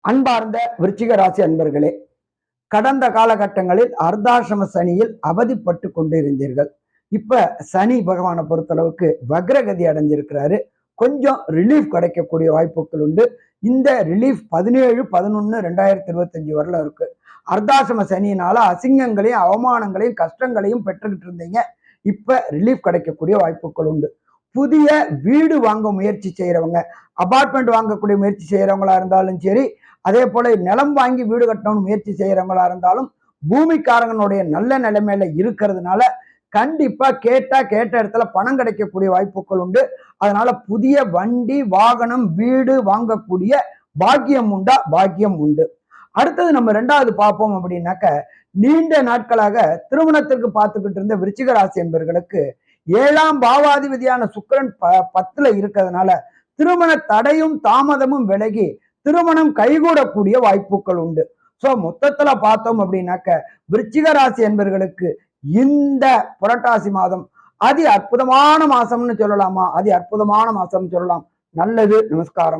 அன்பார்ந்த விருச்சிக ராசி அன்பர்களே, கடந்த காலகட்டங்களில் அர்த்தாசிரம சனியில் அவதிப்பட்டு கொண்டிருந்தீர்கள். இப்ப சனி பகவானை பொறுத்தளவுக்கு வக்ரகதி அடைஞ்சிருக்கிறாரு. கொஞ்சம் ரிலீஃப் கிடைக்கக்கூடிய வாய்ப்புகள் உண்டு. இந்த ரிலீஃப் 17/11/2025 வரல இருக்கு. அர்த்தாசிரம சனியினால அசிங்கங்களையும் அவமானங்களையும் கஷ்டங்களையும் பெற்றுக்கிட்டு இருந்தீங்க. இப்ப ரிலீஃப் கிடைக்கக்கூடிய வாய்ப்புகள் உண்டு. புதிய வீடு வாங்க முயற்சி செய்யறவங்க, அபார்ட்மெண்ட் வாங்கக்கூடிய முயற்சி செய்யறவங்களா இருந்தாலும் சரி, அதே போல நிலம் வாங்கி வீடு கட்டணும்னு முயற்சி செய்யறவங்களா இருந்தாலும் பூமிக்காரங்களுடைய நல்ல நிலைமையில இருக்கிறதுனால கண்டிப்பா கேட்ட இடத்துல பணம் கிடைக்கக்கூடிய வாய்ப்புகள் உண்டு. அதனால புதிய வண்டி வாகனம் வீடு வாங்கக்கூடிய பாக்கியம் உண்டா? பாக்கியம் உண்டு. அடுத்தது நம்ம ரெண்டாவது பார்ப்போம் அப்படின்னாக்க, நீண்ட நாட்களாக திருமணத்திற்கு பார்த்துக்கிட்டு இருந்த விருச்சிக ராசி என்பவர்களுக்கு 7ஆம் பாவாதிபதியான சுக்கிரன் 10ல இருக்கிறதுனால திருமண தடையும் தாமதமும் விலகி திருமணம் கைகூடக்கூடிய வாய்ப்புகள் உண்டு. சோ மொத்தத்துல பார்த்தோம் அப்படின்னாக்க, விருச்சிக ராசி என்பவர்களுக்கு இந்த புரட்டாசி மாதம் அதி அற்புதமான மாசம்னு சொல்லலாமா? அதி அற்புதமான மாசம் சொல்லலாம். நல்லது. நமஸ்காரம்.